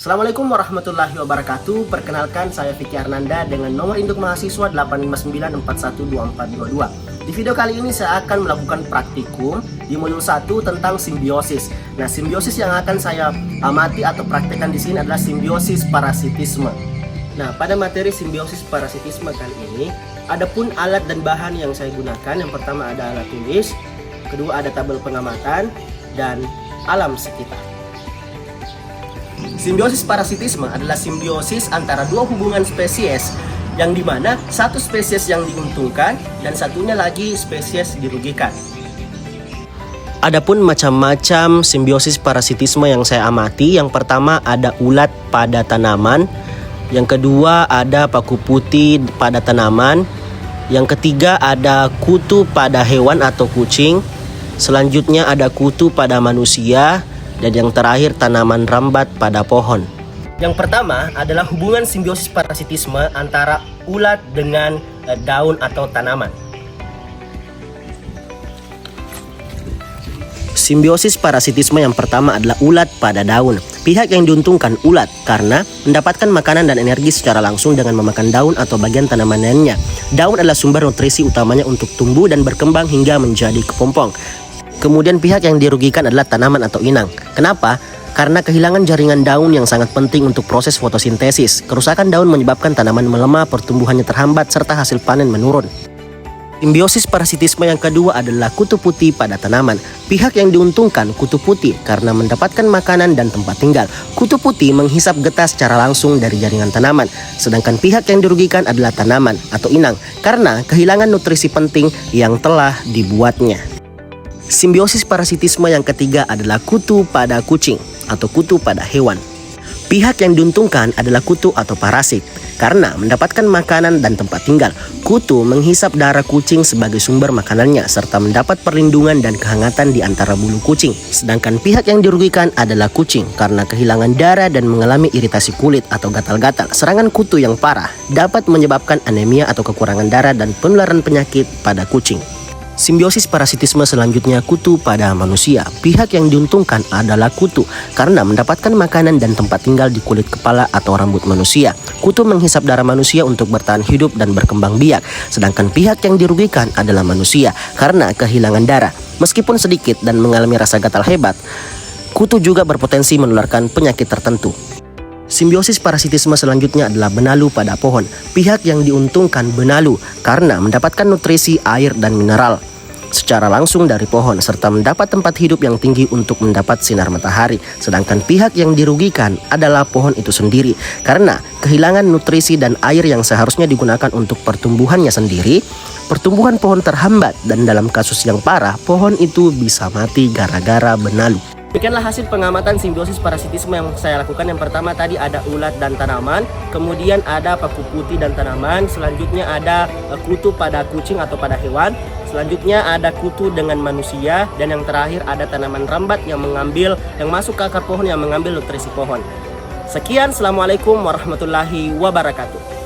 Assalamualaikum warahmatullahi wabarakatuh. Perkenalkan, saya Vicky Arnanda dengan nomor induk mahasiswa 859412422. Di video kali ini saya akan melakukan praktikum di modul 1 tentang simbiosis. Nah, simbiosis yang akan saya amati atau praktekkan di sini adalah simbiosis parasitisme. Nah, pada materi simbiosis parasitisme kali ini, adapun alat dan bahan yang saya gunakan. Yang pertama ada alat tulis, kedua ada tabel pengamatan, dan alam sekitar. Simbiosis parasitisme adalah simbiosis antara dua hubungan spesies yang dimana satu spesies yang diuntungkan dan satunya lagi spesies dirugikan. Adapun macam-macam simbiosis parasitisme yang saya amati, yang pertama ada ulat pada tanaman, yang kedua ada paku putih pada tanaman, yang ketiga ada kutu pada hewan atau kucing, selanjutnya ada kutu pada manusia, dan yang terakhir tanaman rambat pada pohon. Yang pertama adalah hubungan simbiosis parasitisme antara ulat dengan daun atau tanaman. Simbiosis parasitisme yang pertama adalah ulat pada daun. Pihak yang diuntungkan ulat karena mendapatkan makanan dan energi secara langsung dengan memakan daun atau bagian tanaman lainnya. Daun adalah sumber nutrisi utamanya untuk tumbuh dan berkembang hingga menjadi kepompong. Kemudian pihak yang dirugikan adalah tanaman atau inang. Kenapa? Karena kehilangan jaringan daun yang sangat penting untuk proses fotosintesis. Kerusakan daun menyebabkan tanaman melemah, pertumbuhannya terhambat, serta hasil panen menurun. Simbiosis parasitisme yang kedua adalah kutu putih pada tanaman. Pihak yang diuntungkan kutu putih karena mendapatkan makanan dan tempat tinggal. Kutu putih menghisap getah secara langsung dari jaringan tanaman. Sedangkan pihak yang dirugikan adalah tanaman atau inang karena kehilangan nutrisi penting yang telah dibuatnya. Simbiosis parasitisme yang ketiga adalah kutu pada kucing atau kutu pada hewan. Pihak yang diuntungkan adalah kutu atau parasit karena mendapatkan makanan dan tempat tinggal. Kutu menghisap darah kucing sebagai sumber makanannya serta mendapat perlindungan dan kehangatan di antara bulu kucing. Sedangkan pihak yang dirugikan adalah kucing karena kehilangan darah dan mengalami iritasi kulit atau gatal-gatal. Serangan kutu yang parah dapat menyebabkan anemia atau kekurangan darah dan penularan penyakit pada kucing. Simbiosis parasitisme selanjutnya kutu pada manusia. Pihak yang diuntungkan adalah kutu karena mendapatkan makanan dan tempat tinggal di kulit kepala atau rambut manusia. Kutu menghisap darah manusia untuk bertahan hidup dan berkembang biak. Sedangkan pihak yang dirugikan adalah manusia karena kehilangan darah. Meskipun sedikit dan mengalami rasa gatal hebat, kutu juga berpotensi menularkan penyakit tertentu. Simbiosis parasitisme selanjutnya adalah benalu pada pohon. Pihak yang diuntungkan benalu karena mendapatkan nutrisi, air, dan mineral secara langsung dari pohon serta mendapat tempat hidup yang tinggi untuk mendapat sinar matahari. Sedangkan pihak yang dirugikan adalah pohon itu sendiri karena kehilangan nutrisi dan air yang seharusnya digunakan untuk pertumbuhannya sendiri. Pertumbuhan pohon terhambat dan dalam kasus yang parah, pohon itu bisa mati gara-gara benalu. Demikianlah hasil pengamatan simbiosis parasitisme yang saya lakukan. Yang pertama tadi ada ulat dan tanaman, kemudian ada paku putih dan tanaman, selanjutnya ada kutu pada kucing atau pada hewan, selanjutnya ada kutu dengan manusia, dan yang terakhir ada tanaman rambat yang masuk ke akar pohon yang mengambil nutrisi pohon. Sekian, assalamualaikum warahmatullahi wabarakatuh.